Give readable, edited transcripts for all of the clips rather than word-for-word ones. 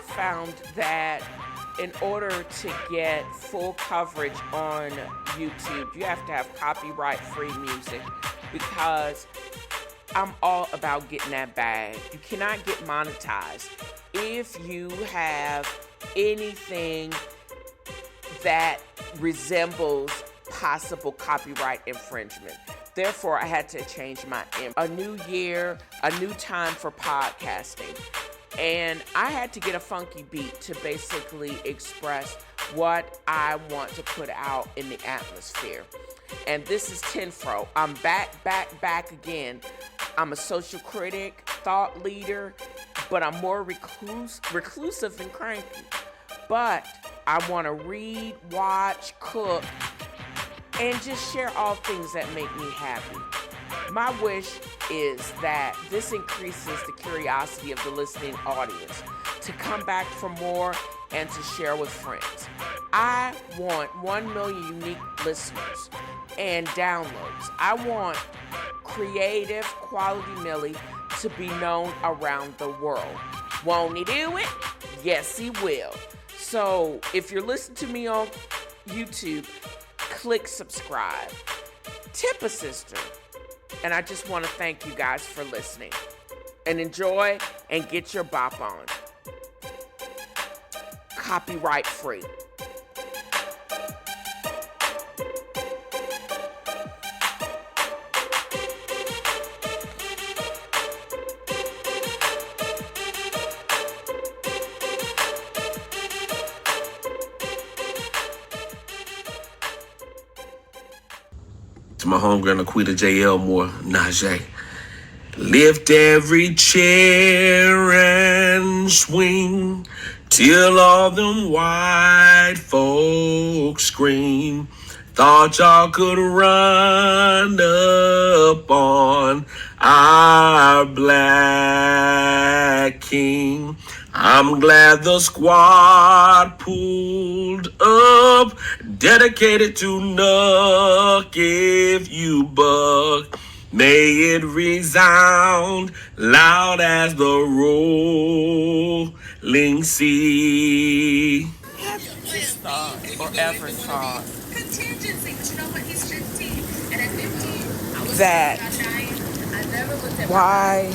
found that in order to get full coverage on YouTube, you have to have copyright-free music, because I'm all about getting that bag. You cannot get monetized if you have anything that resembles possible copyright infringement. Therefore, I had to change my image. A new year, a new time for podcasting. And I had to get a funky beat to basically express what I want to put out in the atmosphere. And this is TNFro. I'm back again. I'm a social critic, thought leader, but I'm more reclusive and cranky. But I want to read, watch, cook, and just share all things that make me happy. My wish is that this increases the curiosity of the listening audience to come back for more and to share with friends. I want 1 million unique listeners and downloads. I want Creative Quality Millie to be known around the world. Won't he do it? Yes, he will. So if you're listening to me on YouTube, click subscribe. Tip a sister. And I just want to thank you guys for listening. And enjoy and get your bop on. Copyright free. To my homegirl Aquita J. Elmore, Najee. Lift every chair and swing till all them white folks scream. Thought y'all could run up on our black king. I'm glad the squad pulled up, dedicated to Nuck if you buck. May it resound loud as the rolling sea. Have you just thought or ever thought that why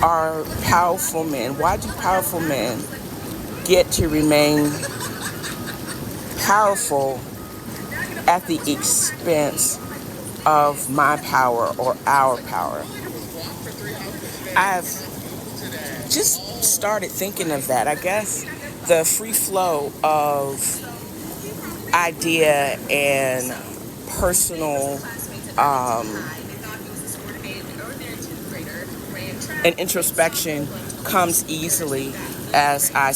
are powerful men, why do powerful men get to remain powerful at the expense of my power or our power? I've just started thinking of that. I guess the free flow of idea and personal and introspection comes easily as I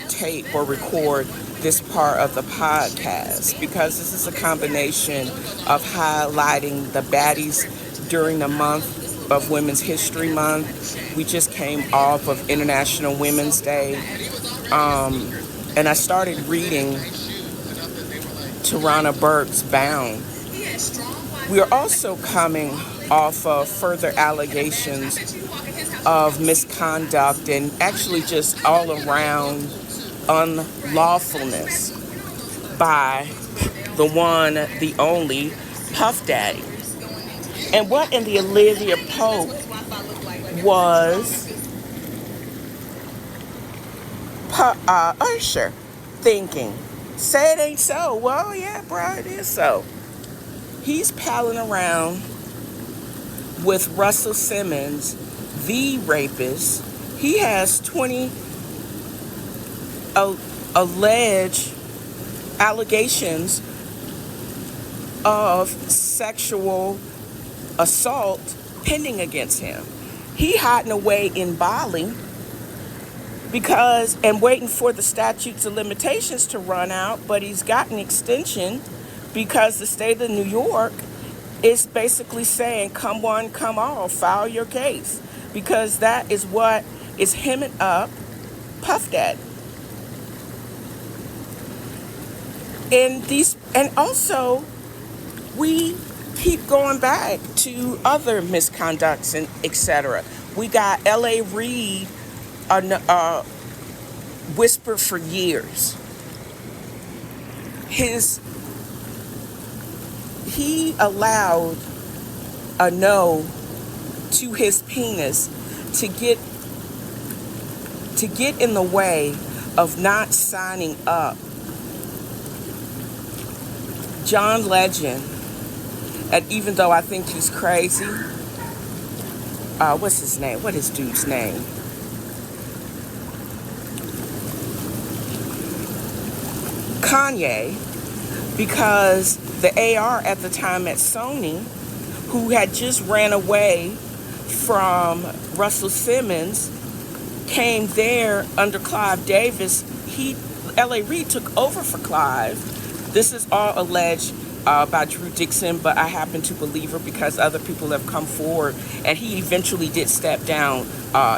tape or record this part of the podcast, because this is a combination of highlighting the baddies during the month of Women's History Month. We just came off of International Women's Day, and I started reading Tarana Burke's Unbound. We are also coming off of further allegations of misconduct and actually just all around unlawfulness by the one, the only Puff Daddy. And what in the Olivia Pope was Ursher thinking? Say it ain't so. Well, yeah, bro, it is so. He's palling around with Russell Simmons, the rapist. He has 20 alleged allegations of sexual assault pending against him. He hiding away in Bali and waiting for the statutes of limitations to run out, but he's got an extension because the state of New York is basically saying, come one, come all, file your case, because that is what is hemming up Puff Daddy. And also, we keep going back to other misconducts and etc. We got L.A. Reid whispered for years. He allowed a no to his penis to get in the way of not signing up. John Legend, and even though I think he's crazy, what's his name? What is dude's name? Kanye, because the AR at the time at Sony, who had just ran away from Russell Simmons, came there under Clive Davis. L.A. Reid took over for Clive. This is all alleged by Drew Dixon, but I happen to believe her because other people have come forward, and he eventually did step down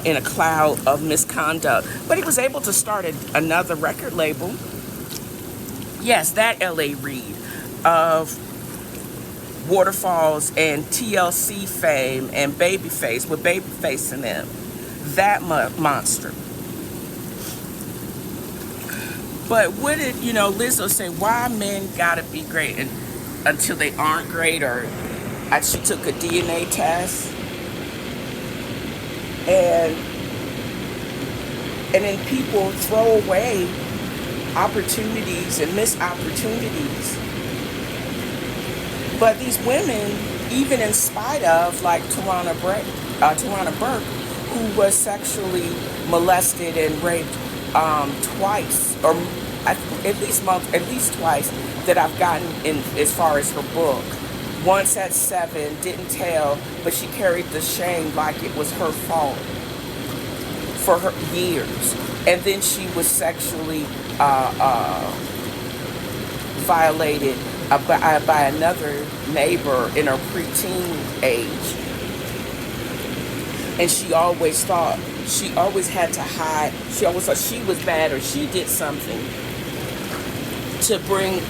in a cloud of misconduct. But he was able to start another record label. Yes, that L.A. Reid of Waterfalls and TLC fame and Babyface, with Babyface in them. That monster. But what did, Lizzo say, why men gotta be great until they aren't great, or she took a DNA test, and then people throw away opportunities and miss opportunities. But these women, even in spite of, like Tarana Burke, who was sexually molested and raped twice, or at least twice, that I've gotten in as far as her book. Once at 7, didn't tell, but she carried the shame like it was her fault for her years. And then she was sexually violated by another neighbor in her preteen age. And she always had to hide. She always thought she was bad, or she did something to bring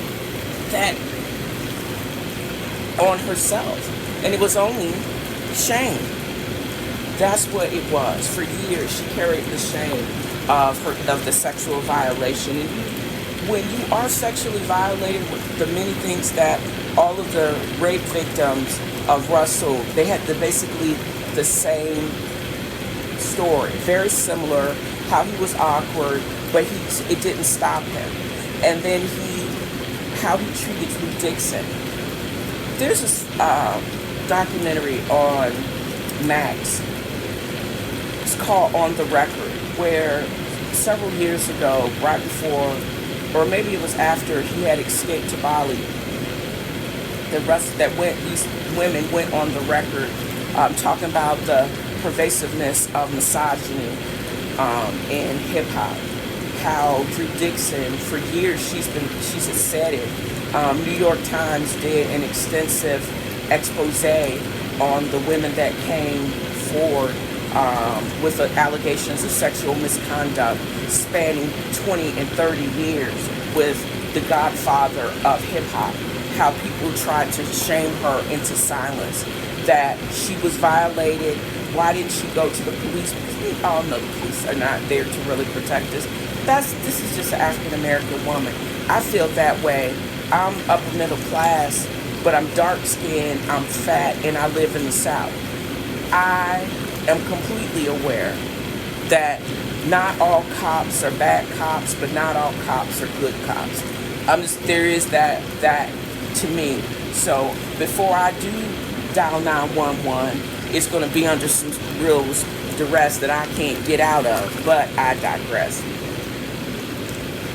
that on herself. And it was only shame. That's what it was. For years, she carried the shame of the sexual violation. And when you are sexually violated, with the many things that all of the rape victims of Russell, they had basically the same story, very similar. How he was awkward, but it didn't stop him. And then how he treated Drew Dixon. There's this documentary on Max. It's called On the Record, where several years ago, right before, or maybe it was after he had escaped to Bali, these women went on the record talking about the pervasiveness of misogyny in hip hop. How Drew Dixon, for years, she's said it. New York Times did an extensive expose on the women that came forward with the allegations of sexual misconduct spanning 20 and 30 years with the godfather of hip hop. How people tried to shame her into silence, that she was violated. Why didn't she go to the police? Because we all know the police are not there to really protect us. This is just an African American woman. I feel that way. I'm upper middle class, but I'm dark skinned, I'm fat, and I live in the South. I am completely aware that not all cops are bad cops, but not all cops are good cops. There is that to me. So before I do dial 911, it's going to be under some real duress that I can't get out of, but I digress.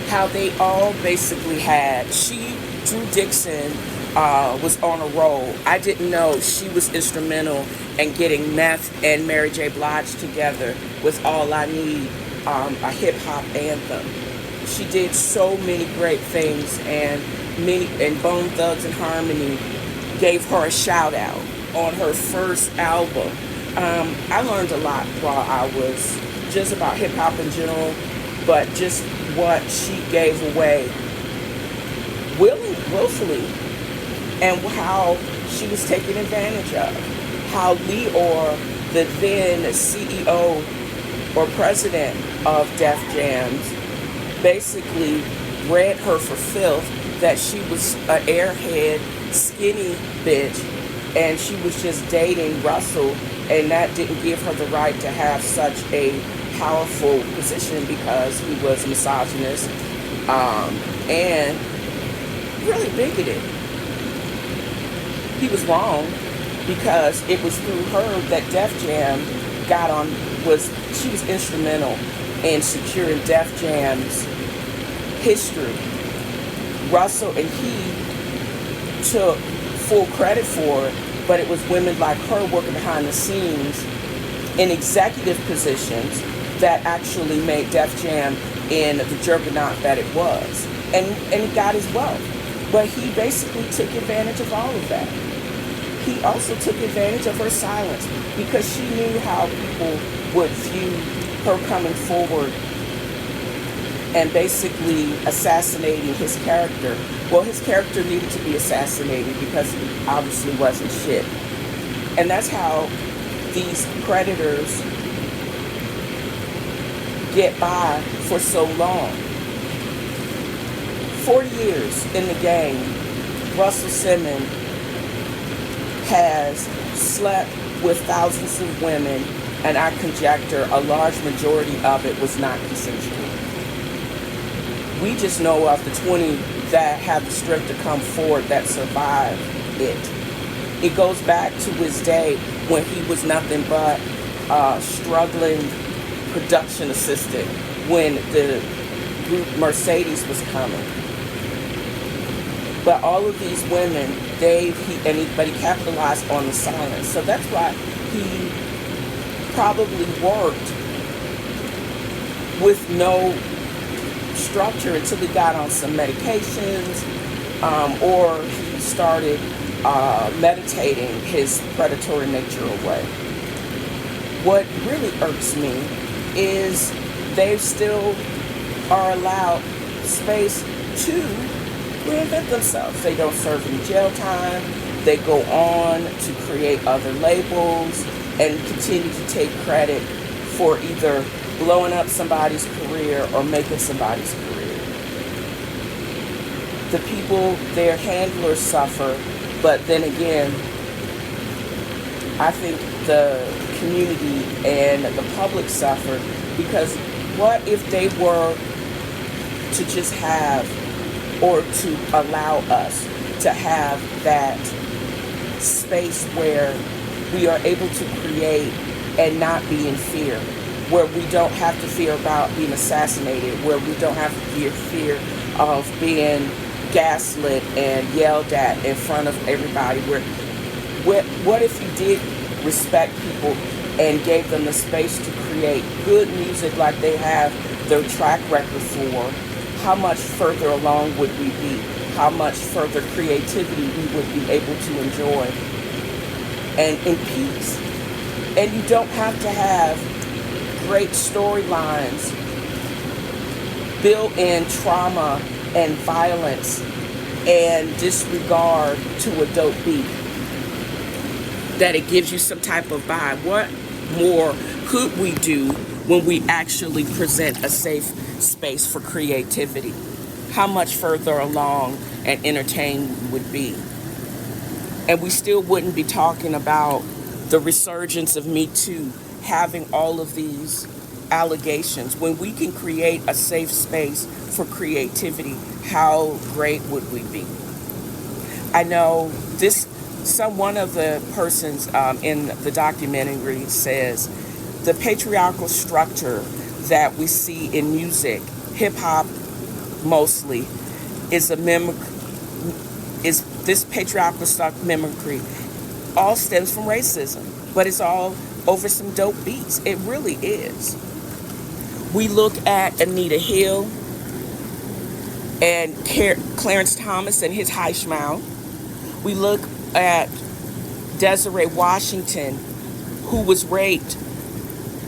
How they all basically Drew Dixon was on a roll. I didn't know she was instrumental in getting Meth and Mary J. Blige together with All I Need, a hip hop anthem. She did so many great things, and Bone Thugs and Harmony gave her a shout out on her first album. I learned a lot while I was just about hip hop in general, but just what she gave away willfully, and how she was taken advantage of. How Leor, the then CEO or president of Def Jams basically read her for filth that she was an airhead, skinny bitch, and she was just dating Russell, and that didn't give her the right to have such a powerful position because he was a misogynist and really bigoted. He was wrong because it was through her that Def Jam she was instrumental in securing Def Jam's history. Russell and he took full credit for it, but it was women like her working behind the scenes in executive positions that actually made Def Jam in the juggernaut that it was. And he got his wealth. But he basically took advantage of all of that. He also took advantage of her silence because she knew how people would view her coming forward and basically assassinating his character. Well, his character needed to be assassinated because he obviously wasn't shit. And that's how these predators get by for so long. 40 years in the game, Russell Simmons has slept with thousands of women, and I conjecture a large majority of it was not consensual. We just know of the 20 that have the strength to come forward that survived it. It goes back to his day when he was nothing but struggling production assistant when the group Mercedes was coming. But all of these women, but he capitalized on the silence. So that's why he probably worked with no structure until he got on some medications, or he started meditating his predatory nature away. What really irks me is they still are allowed space to reinvent themselves. They don't serve any jail time. They go on to create other labels and continue to take credit for either blowing up somebody's career or making somebody's career. The people, their handlers suffer, but then again, I think the community and the public suffer because what if they were to just have, or to allow us to have that space where we are able to create and not be in fear, where we don't have to fear about being assassinated, where we don't have to fear of being gaslit and yelled at in front of everybody. What if you did respect people and gave them the space to create good music like they have their track record for? How much further along would we be? How much further creativity we would be able to enjoy and in peace? And you don't have to have great storylines, built-in trauma and violence and disregard to a dope beat, that it gives you some type of vibe. What more could we do when we actually present a safe space for creativity? How much further along and entertained would be? And we still wouldn't be talking about the resurgence of Me Too, having all of these allegations. When we can create a safe space for creativity, how great would we be? I know one of the persons in the documentary says the patriarchal structure that we see in music, hip hop mostly, is this patriarchal mimicry all stems from racism, but it's all over some dope beats. It really is. We look at Anita Hill and Clarence Thomas and his Heischmau. We look at Desiree Washington, who was raped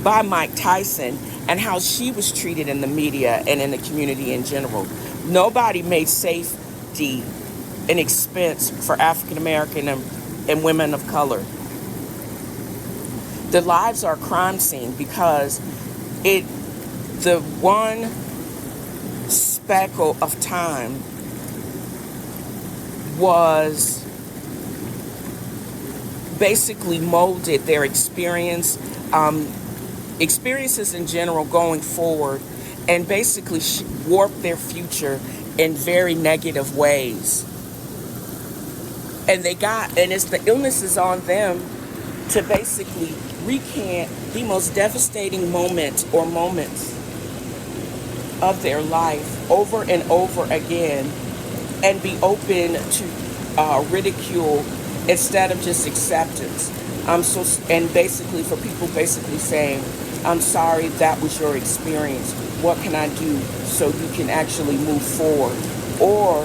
by Mike Tyson, and how she was treated in the media and in the community in general. Nobody made safety an expense for African American and women of color. Their lives are a crime scene because the one speckle of time was basically molded their experiences in general going forward, and basically warped their future in very negative ways. And it's the illness is on them to basically recant the most devastating moments of their life over and over again, and be open to ridicule instead of just acceptance. And basically for people basically saying, I'm sorry, that was your experience. What can I do so you can actually move forward? Or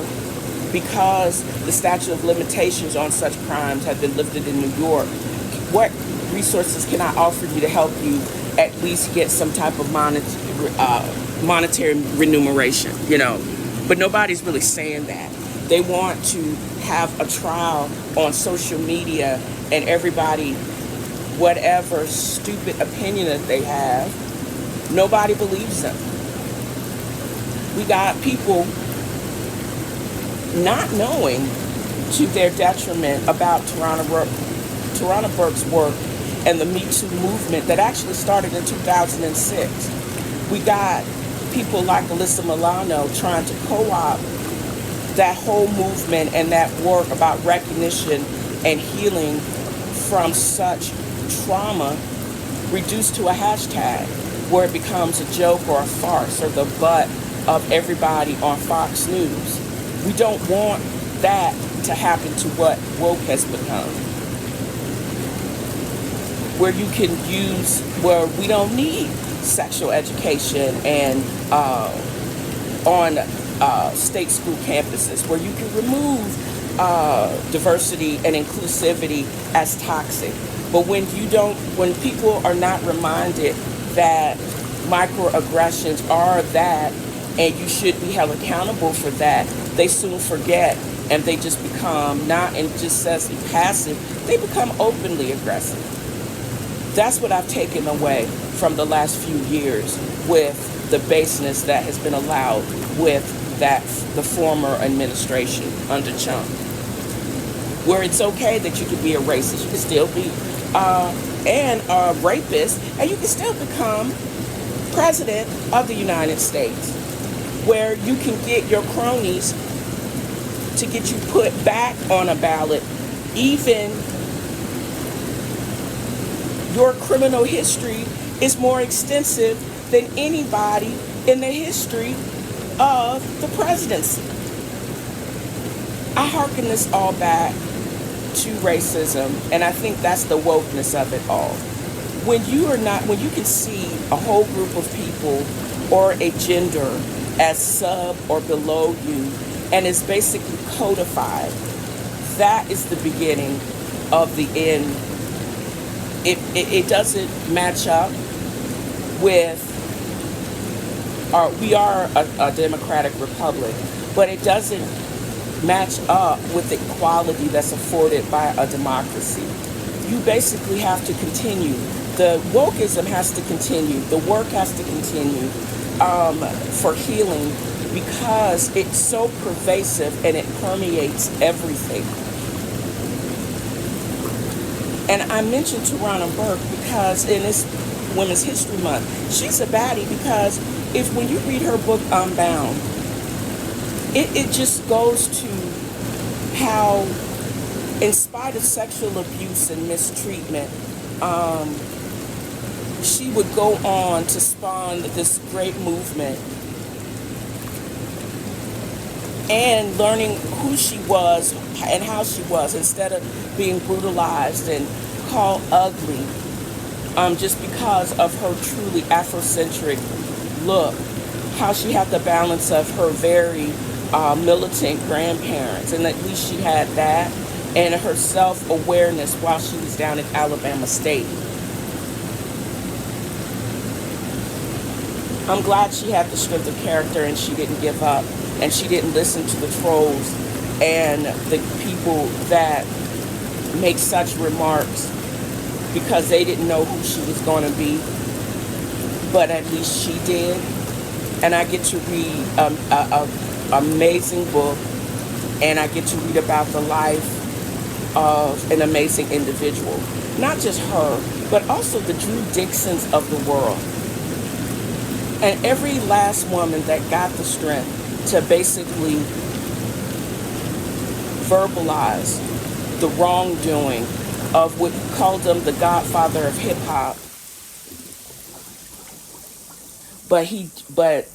because the statute of limitations on such crimes have been lifted in New York, what resources can I offer you to help you at least get some type of monetary remuneration, But nobody's really saying that. They want to have a trial on social media, and everybody, whatever stupid opinion that they have, nobody believes them. We got people not knowing to their detriment about Tarana Burke's work and the Me Too movement that actually started in 2006. We got people like Alyssa Milano trying to co-opt that whole movement and that work about recognition and healing from such trauma, reduced to a hashtag where it becomes a joke or a farce or the butt of everybody on Fox News. We don't want that to happen to what woke has become, where we don't need sexual education and on state school campuses, where you can remove diversity and inclusivity as toxic. But when people are not reminded that microaggressions are that, and you should be held accountable for that, they soon forget, and they just become not just passive, they become openly aggressive. That's what I've taken away from the last few years with the baseness that has been allowed with the former administration under Trump, where it's okay that you can be a racist, you can still be and a rapist, and you can still become president of the United States, where you can get your cronies to get you put back on a ballot. Even your criminal history is more extensive than anybody in the history of the presidency. I hearken this all back to racism, and I think that's the wokeness of it all. When you can see a whole group of people or a gender as sub or below you, and it's basically codified, that is the beginning of the end. It doesn't match up with we are a democratic republic, but it doesn't match up with the equality that's afforded by a democracy. You basically have to continue. The wokeism has to continue. The work has to continue for healing, because it's so pervasive and it permeates everything. And I mentioned Tarana Burke because in this Women's History Month, she's a baddie, because when you read her book Unbound, it just goes to how, in spite of sexual abuse and mistreatment, she would go on to spawn this great movement, and learning who she was and how she was, instead of being brutalized and called ugly, just because of her truly Afrocentric look, how she had the balance of her very militant grandparents, and at least she had that, and her self-awareness while she was down at Alabama State. I'm glad she had the strength of character, and she didn't give up, and she didn't listen to the trolls and the people that make such remarks because they didn't know who she was going to be. but at least she did. And I get to read a amazing book, and I get to read about the life of an amazing individual. Not just her, but also the Drew Dixons of the world. And every last woman that got the strength to basically verbalize the wrongdoing of what called him the godfather of hip hop. But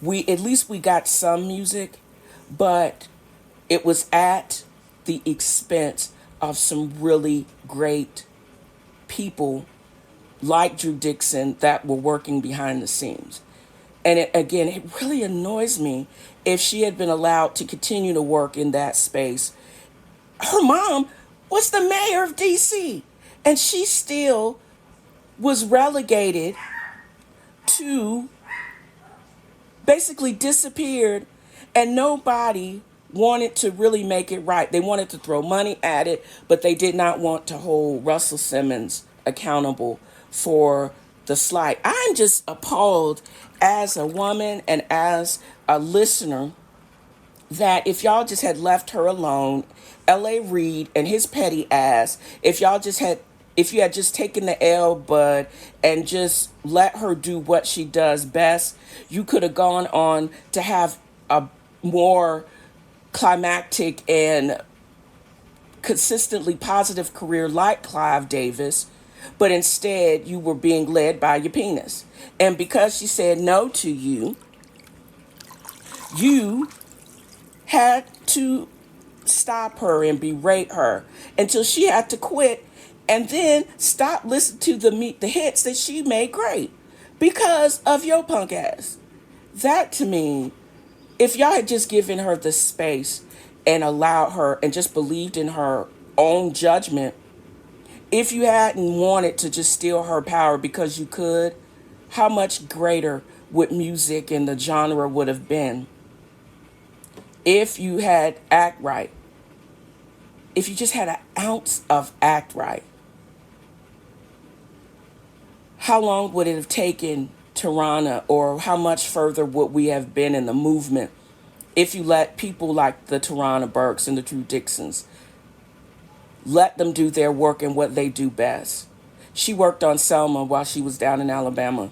we, at least we got some music, but it was at the expense of some really great people like Drew Dixon that were working behind the scenes. And it really annoys me if she had been allowed to continue to work in that space. Her mom was the mayor of DC, and she still was relegated to basically disappeared, and nobody wanted to really make it right. They wanted to throw money at it, but they did not want to hold Russell Simmons accountable for the slight. I'm just appalled as a woman and as a listener that if y'all just had left her alone, L.A. Reid and his petty ass, if you had just taken the L, bud, and just let her do what she does best, you could have gone on to have a more climactic and consistently positive career like Clive Davis, but instead you were being led by your penis. And because she said no to you, you had to stop her and berate her until she had to quit, and then stop listening to the hits that she made great because of your punk ass. That, to me, if y'all had just given her the space and allowed her and just believed in her own judgment, if you hadn't wanted to just steal her power because you could, how much greater would music and the genre would have been if you had act right? If you just had an ounce of act right, how long would it have taken Tarana, or how much further would we have been in the movement if you let people like the Tarana Burkes and the Drew Dixons, let them do their work and what they do best? She worked on Selma while she was down in Alabama.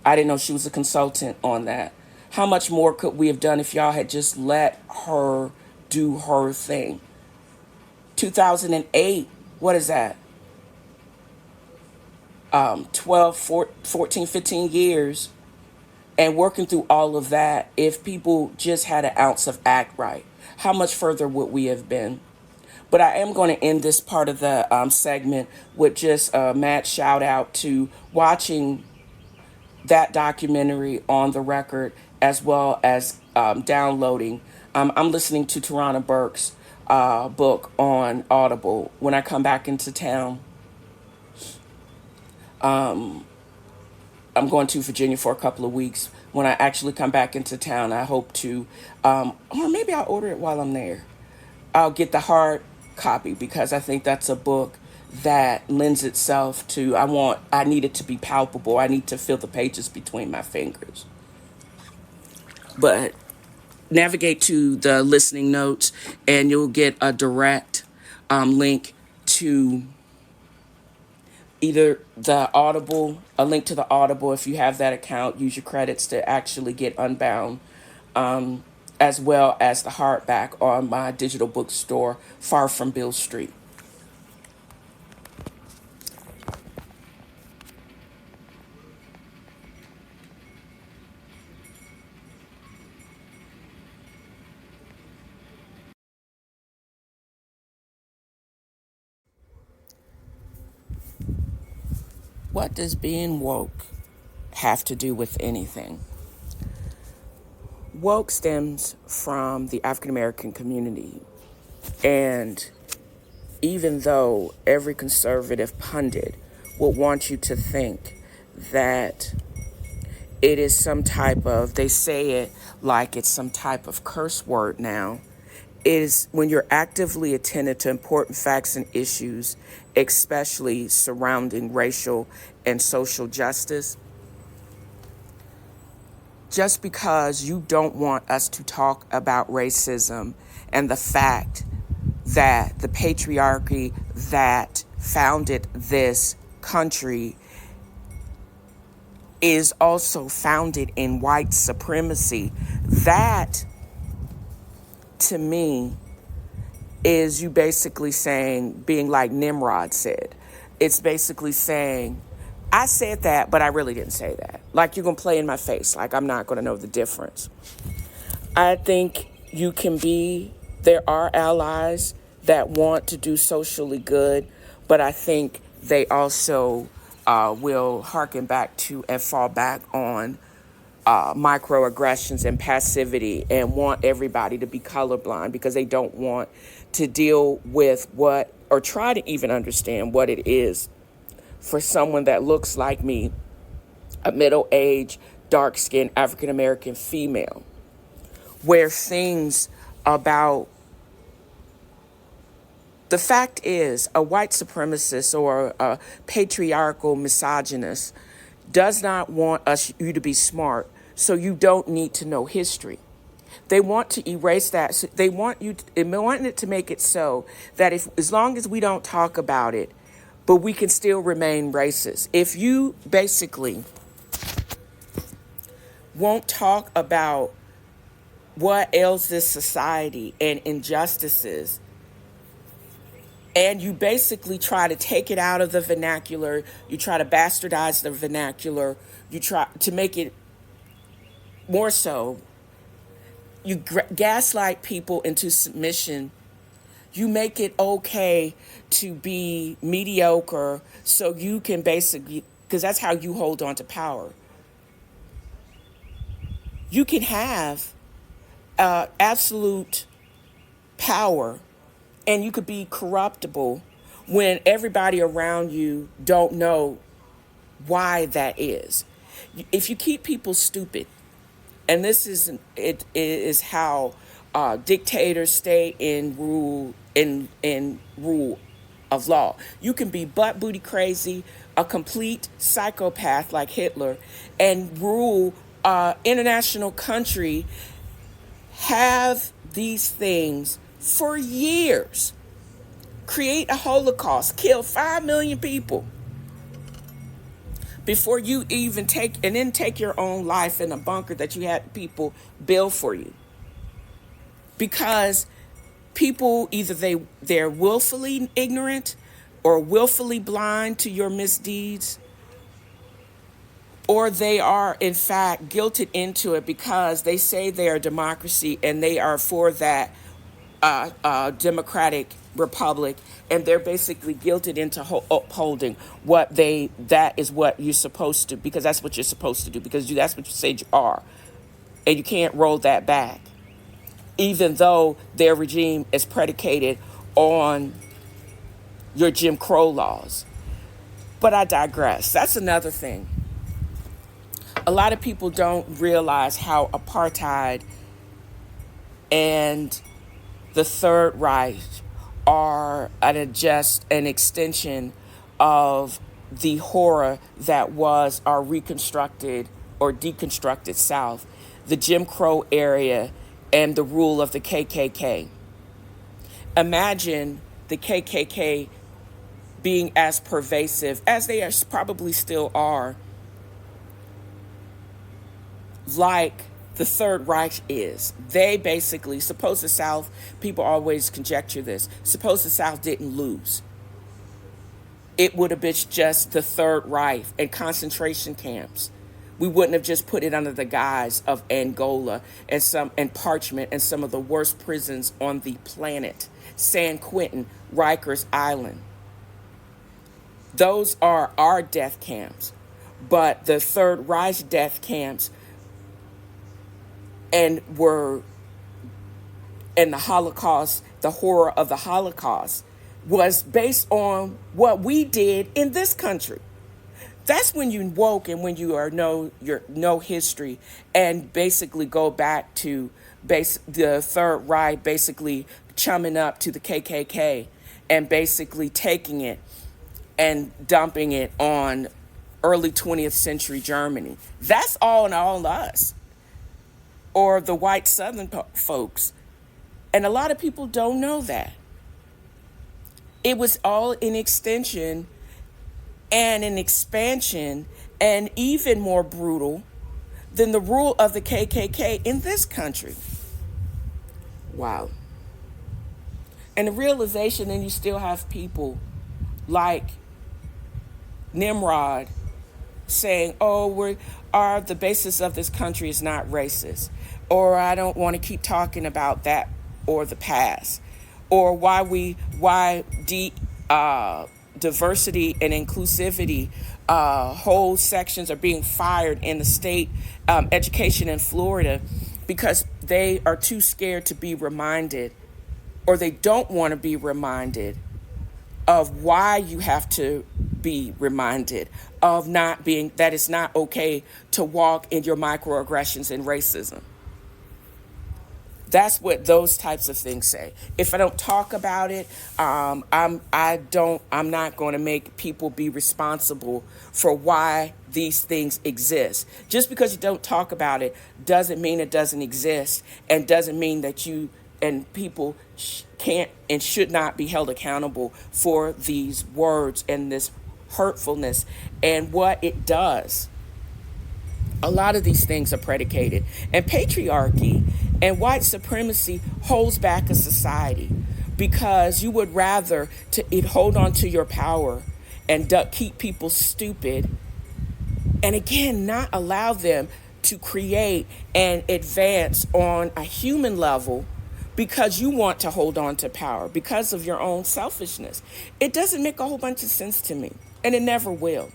I didn't know she was a consultant on that. How much more could we have done if y'all had just let her do her thing? 2008, what is that? 12, 14, 15 years, and working through all of that, if people just had an ounce of act right, how much further would we have been? But I am going to end this part of the segment with just a mad shout out to watching that documentary on the record, as well as downloading. I'm listening to Tarana Burke's book on Audible when I come back into town. I'm going to Virginia for a couple of weeks. When I actually come back into town, I hope to, or maybe I'll order it while I'm there. I'll get the hard copy because I think that's a book that lends itself to, I need it to be palpable. I need to feel the pages between my fingers. But navigate to the listening notes and you'll get a direct link to either a link to the Audible. If you have that account, use your credits to actually get Unbound, as well as the hardback on my digital bookstore, Far From Beale Street. What does being woke have to do with anything? Woke stems from the African American community. And even though every conservative pundit will want you to think that it is some type of, they say it like it's some type of curse word now, is when you're actively attentive to important facts and issues, especially surrounding racial and social justice. Just because you don't want us to talk about racism and the fact that the patriarchy that founded this country is also founded in white supremacy, that to me is you basically saying, being like Nimrod said. It's basically saying, I said that, but I really didn't say that. Like, you're going to play in my face. Like, I'm not going to know the difference. I think there are allies that want to do socially good, but I think they also will hearken back to and fall back on microaggressions and passivity and want everybody to be colorblind because they don't want to deal with or try to even understand what it is for someone that looks like me, a middle-aged, dark-skinned African-American female, where things about the fact is a white supremacist or a patriarchal misogynist does not want you to be smart, so you don't need to know history. They want to erase that. So they want it to make it so that as long as we don't talk about it, but we can still remain racist. If you basically won't talk about what ails this society and injustices, and you basically try to take it out of the vernacular, you try to bastardize the vernacular, you try to make it more so, you gaslight people into submission, you make it okay to be mediocre so you can basically, because that's how you hold on to power. You can have absolute power and you could be corruptible when everybody around you don't know why that is. If you keep people stupid, and this is how dictators stay in rule of law. You can be butt booty crazy, a complete psychopath like Hitler, and rule international country, have these things for years, create a Holocaust, kill 5 million people before you even take your own life in a bunker that you had people build for you. Because people, either they're willfully ignorant or willfully blind to your misdeeds, or they are in fact guilted into it because they say they are democracy and they are for that democratic republic, and they're basically guilted into upholding that is what you're supposed to, because that's what you're supposed to do, because that's what you said you are, and you can't roll that back, even though their regime is predicated on your Jim Crow laws. But I digress. That's another thing. A lot of people don't realize how apartheid and the Third Reich are an extension of the horror that was our reconstructed or deconstructed South, the Jim Crow area, and the rule of the KKK. Imagine the KKK being as pervasive as they probably still are, like the Third Reich is. They basically, suppose the South, people always conjecture this, suppose the South didn't lose. It would have been just the Third Reich and concentration camps. We wouldn't have just put it under the guise of Angola and Parchment and some of the worst prisons on the planet. San Quentin, Rikers Island. Those are our death camps. But the Third Reich death camps and the Holocaust, the horror of the Holocaust, was based on what we did in this country. That's when you woke and when you know history and basically go back to the Third Reich basically chumming up to the KKK and basically taking it and dumping it on early 20th century Germany. That's all in all us, or the white Southern folks. And a lot of people don't know that. It was all an extension and an expansion, and even more brutal than the rule of the KKK in this country. Wow. And the realization, and you still have people like Nimrod saying, oh, the basis of this country is not racist, or I don't want to keep talking about that or the past, or why diversity and inclusivity whole sections are being fired in the state education in Florida because they are too scared to be reminded, or they don't want to be reminded of why you have to be reminded of that it's not okay to walk in your microaggressions and racism. That's what those types of things say. If I don't talk about it, I'm not going to make people be responsible for why these things exist. Just because you don't talk about it doesn't mean it doesn't exist, and doesn't mean that you and people can't and should not be held accountable for these words and this hurtfulness and what it does. A lot of these things are predicated, and patriarchy and white supremacy holds back a society because you would rather hold on to your power and keep people stupid, and again, not allow them to create and advance on a human level because you want to hold on to power because of your own selfishness. It doesn't make a whole bunch of sense to me, and it never will.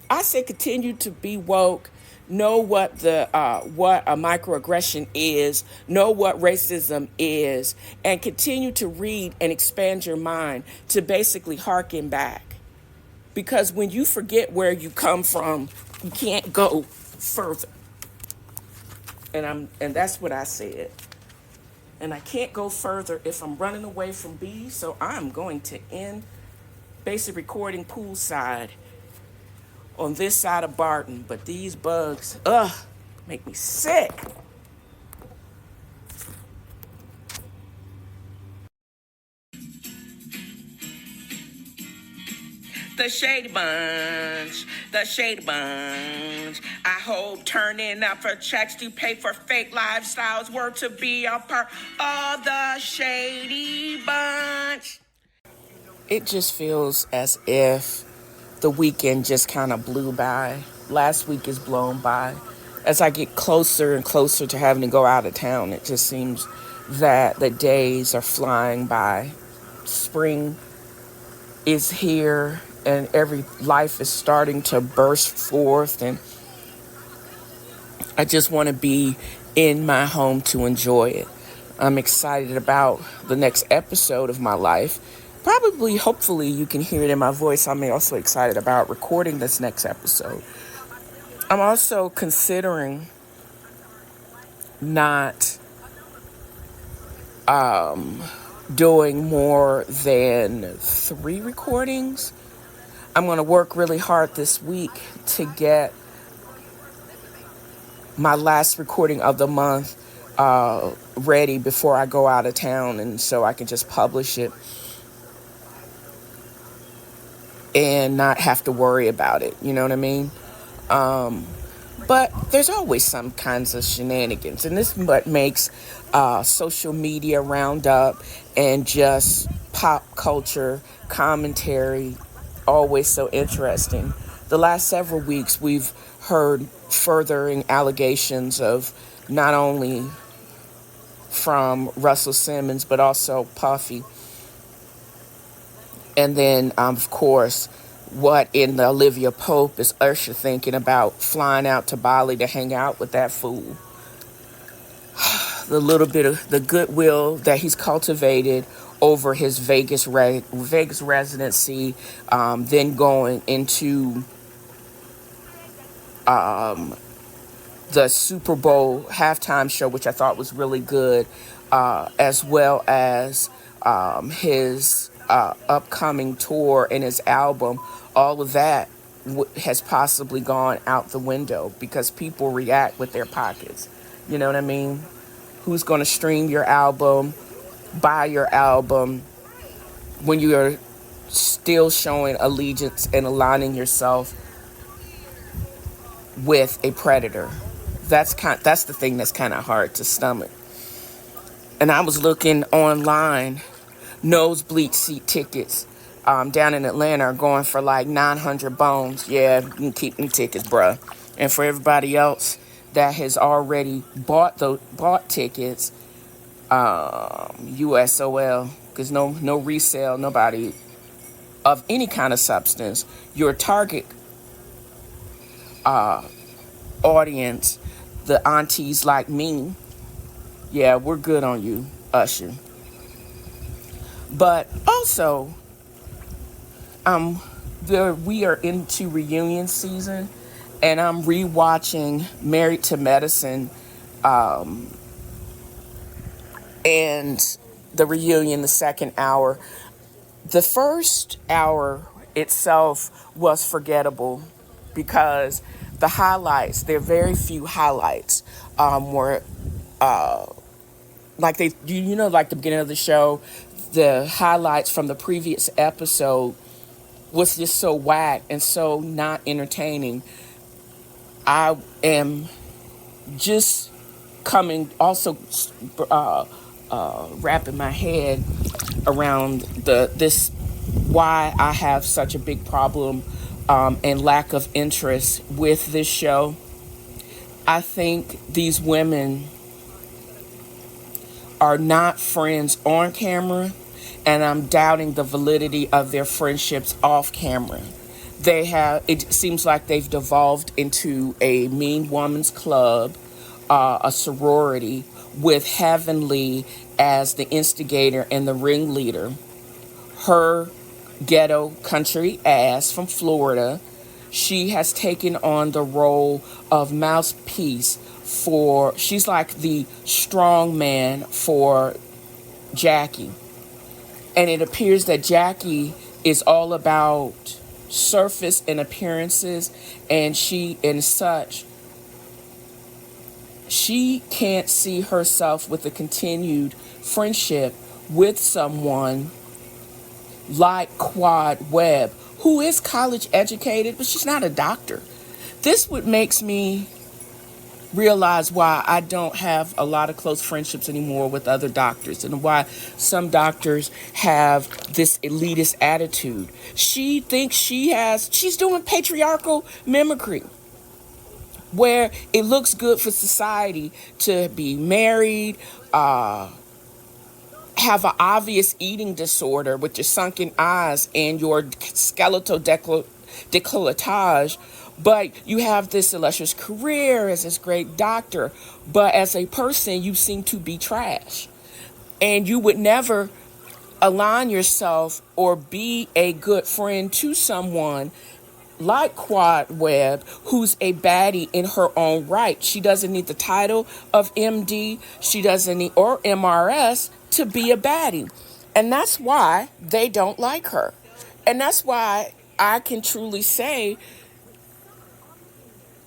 I say continue to be woke, know what what a microaggression is, know what racism is, and continue to read and expand your mind to basically harken back. Because when you forget where you come from, you can't go further. And that's what I said. And I can't go further if I'm running away from bees, so I'm going to end basic recording poolside on this side of Barton. But these bugs, make me sick. The Shady Bunch, the Shady Bunch. I hope turning up for checks to pay for fake lifestyles were to be a part of the Shady Bunch. It just feels as if the weekend just kind of blew by. Last week is blown by. As I get closer and closer to having to go out of town, it just seems that the days are flying by. Spring is here, and every life is starting to burst forth, and I just want to be in my home to enjoy it. I'm excited about the next episode of my life. Probably, hopefully, you can hear it in my voice. I'm also excited about recording this next episode. I'm also considering not doing more than 3 recordings. I'm going to work really hard this week to get my last recording of the month ready before I go out of town, and so I can just publish it and not have to worry about it. You know what I mean? But there's always some kinds of shenanigans, and this is what makes social media roundup and just pop culture commentary always so interesting. The last several weeks, we've heard furthering allegations of not only from Russell Simmons, but also Puffy. And then, of course, what in the Olivia Pope is Ursher thinking about flying out to Bali to hang out with that fool? The little bit of the goodwill that he's cultivated over his Vegas residency, then going into the Super Bowl halftime show, which I thought was really good, as well as his upcoming tour and his album. All of that has possibly gone out the window because people react with their pockets. You know what I mean? Who's going to stream your album, buy your album, when you are still showing allegiance and aligning yourself with a predator? That's the thing that's kind of hard to stomach. And I was looking online, nosebleed seat tickets down in Atlanta are going for like 900 bones. Yeah, you can keep them tickets, bruh. And for everybody else that has already bought tickets, USOL, because no resale, nobody of any kind of substance. Your target audience, the aunties like me, yeah, we're good on you, Usher. But also, we are into reunion season, and I'm rewatching Married to Medicine, and the reunion, the second hour. The first hour itself was forgettable because the highlights, there are very few highlights, were like like the beginning of the show, the highlights from the previous episode was just so whack and so not entertaining. I am just also wrapping my head around this why I have such a big problem and lack of interest with this show. I think these women are not friends on camera, and I'm doubting the validity of their friendships off camera. It seems like they've devolved into a mean woman's club, a sorority, with Heavenly as the instigator and the ringleader. Her ghetto country ass from Florida, she has taken on the role of mouthpiece she's like the strong man for Jackie. And it appears that Jackie is all about surface and appearances, and she can't see herself with a continued friendship with someone like Quad Webb, who is college educated, but she's not a doctor. This what makes me realize why I don't have a lot of close friendships anymore with other doctors, and why some doctors have this elitist attitude. She thinks she's doing patriarchal mimicry, where it looks good for society to be married, have an obvious eating disorder with your sunken eyes and your skeletal decolletage, but you have this illustrious career as this great doctor, but as a person, you seem to be trash. And you would never align yourself or be a good friend to someone like Quad Webb, who's a baddie in her own right. She doesn't need the title of MD, she doesn't need, or MRS, to be a baddie. And that's why they don't like her. And that's why I can truly say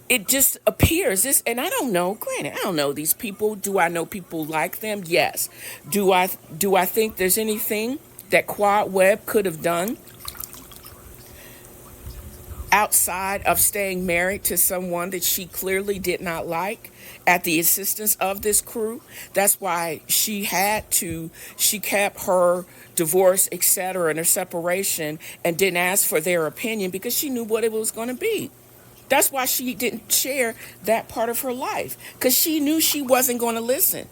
it just appears this, and I don't know, granted, I don't know these people. Do I know people like them? Yes. Do I think there's anything that Quad Webb could have done outside of staying married to someone that she clearly did not like at the insistence of this crew? That's why she kept her divorce, etc., and her separation, and didn't ask for their opinion because she knew what it was going to be. That's why she didn't share that part of her life, because she knew she wasn't going to listen.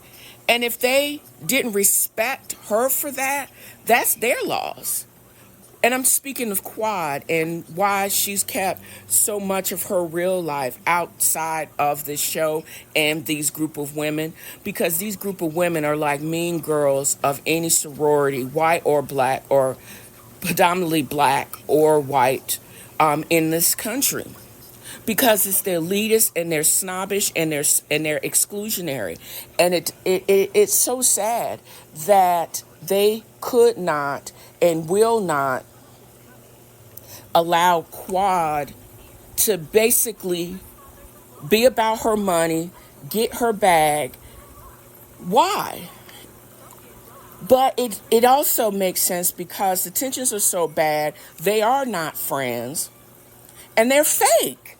And if they didn't respect her for that, that's their loss. And I'm speaking of Quad and why she's kept so much of her real life outside of this show and these group of women, because these group of women are like mean girls of any sorority, white or black, or predominantly black or white, in this country. because it's they're elitist and they're snobbish and they're exclusionary, and it's so sad that they could not and will not allow Quad to basically be about her money, get her bag. Why? But it also makes sense because the tensions are so bad, they are not friends, and they're fake.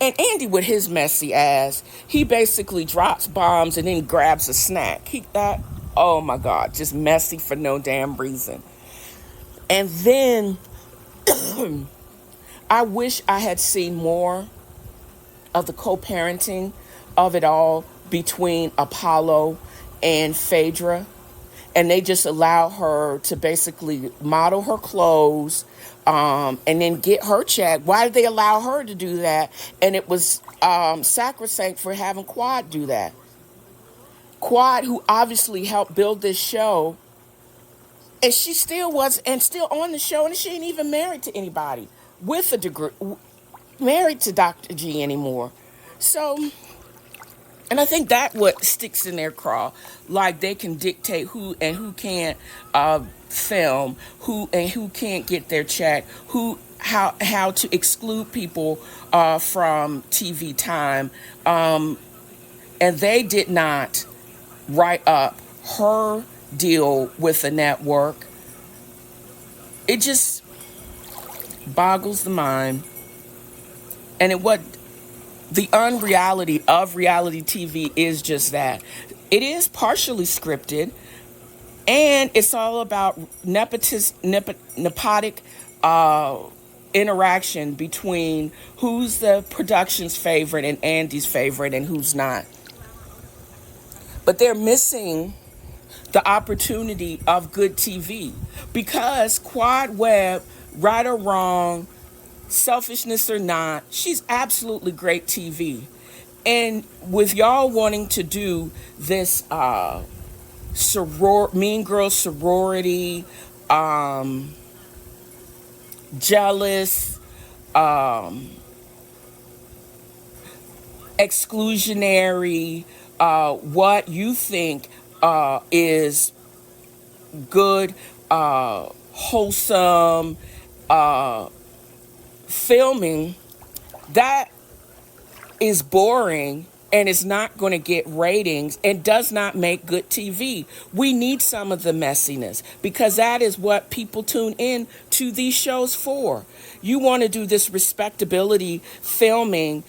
And Andy, with his messy ass, he basically drops bombs and then grabs a snack. Oh my God, just messy for no damn reason. And then I wish I had seen more of the co-parenting of it all between Apollo and Phaedra, and they just allow her to basically model her clothes, and then get her check. Why did they allow her to do that? And it was sacrosanct for having Quad do that. Quad, who obviously helped build this show, and she still was, and still on the show, and she ain't even married to anybody with a degree, married to Dr. G anymore. So, and I think that what sticks in their craw, like they can dictate who and who can't film, who and who can't get their check, how to exclude people from TV time, and they did not write up her deal with the network. It just boggles the mind, and what the unreality of reality TV is just that. It is partially scripted, and it's all about nepotic interaction between who's the production's favorite and Andy's favorite and who's not. But they're missing the opportunity of good TV because Quad Webb, right or wrong, selfishness or not, she's absolutely great TV. And with y'all wanting to do this Mean Girls sorority, jealous, exclusionary, what you think is good, wholesome filming, that is boring and is not going to get ratings and does not make good TV. We need some of the messiness because that is what people tune in to these shows for. You want to do this respectability filming.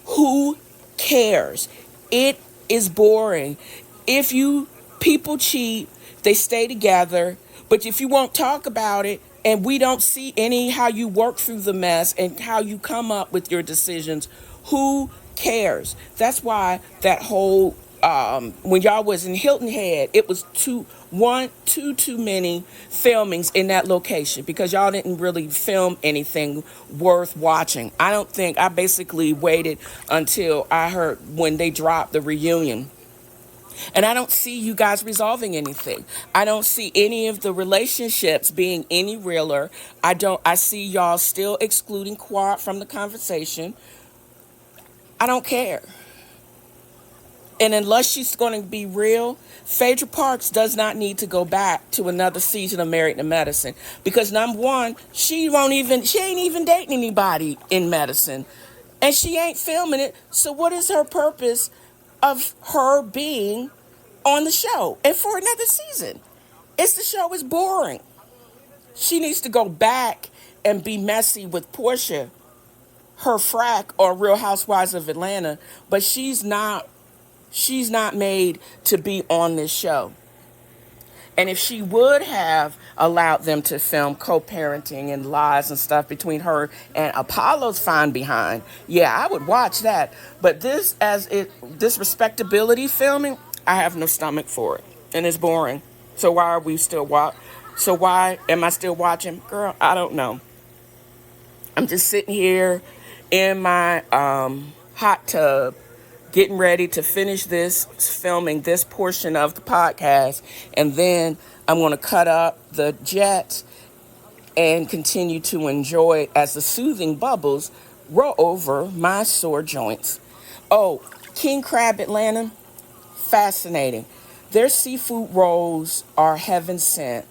Who cares? It is boring. If people cheat, they stay together, but if you won't talk about it, and we don't see how you work through the mess and how you come up with your decisions, who cares? That's why that whole, when y'all was in Hilton Head, it was too many filmings in that location because y'all didn't really film anything worth watching. I basically waited until I heard when they dropped the reunion. And I don't see you guys resolving anything. I don't see any of the relationships being any realer. I see y'all still excluding Quad from the conversation. I don't care. And unless she's going to be real, Phaedra Parks does not need to go back to another season of Married to Medicine. Because number one, she ain't even dating anybody in medicine. And she ain't filming it. So what is her purpose of her being on the show and for another season? The show is boring. She needs to go back and be messy with Portia, her frack, or Real Housewives of Atlanta, but she's not made to be on this show. And if she would have allowed them to film co-parenting and lies and stuff between her and Apollo's fine behind, yeah, I would watch that. But this respectability filming, I have no stomach for it. And it's boring. So why are we still So why am I still watching? Girl, I don't know. I'm just sitting here in my hot tub, getting ready to finish filming this portion of the podcast, and then I'm going to cut up the jet and continue to enjoy as the soothing bubbles roll over my sore joints. Oh, King Crab Atlanta, fascinating. Their seafood rolls are heaven sent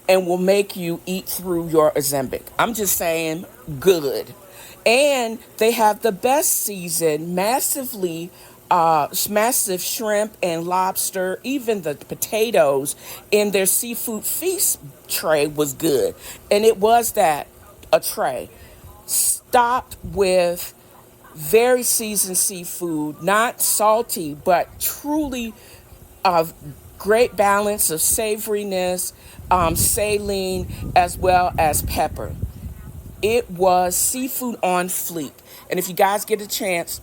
and will make you eat through your Ozempic. I'm just saying, good. And they have the best seasoned, massive shrimp and lobster. Even the potatoes in their seafood feast tray was good. And it was that, a tray. Stocked with very seasoned seafood, not salty, but truly of great balance of savoriness, saline, as well as pepper. It was seafood on fleek. And if you guys get a chance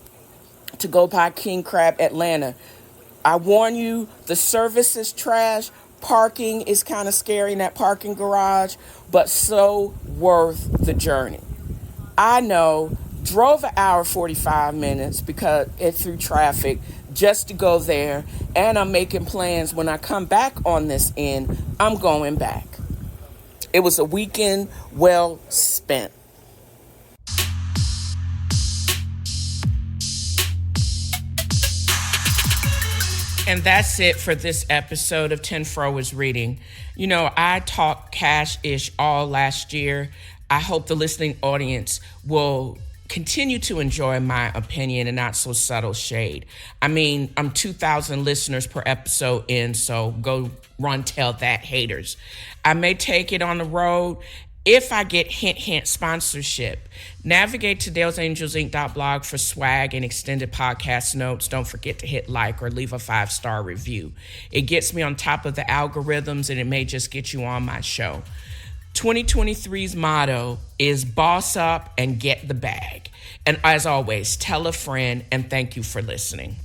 to go by King Crab Atlanta, I warn you, the service is trash. Parking is kind of scary in that parking garage, but so worth the journey. I know, drove an hour 45 minutes because it's through traffic just to go there, and I'm making plans when I come back on this end, I'm going back. It was a weekend well spent. And that's it for this episode of TNFro is Reading. You know, I talked cash-ish all last year. I hope the listening audience will continue to enjoy my opinion and not so subtle shade. I mean, I'm 2,000 listeners per episode in, so go run tell that, haters. I may take it on the road if I get hint sponsorship. Navigate to dalesangelsinc.blog for swag and extended podcast notes. Don't forget to hit like or leave a 5-star review. It gets me on top of the algorithms, and it may just get you on my show. 2023's motto is boss up and get the bag. And as always, tell a friend, and thank you for listening.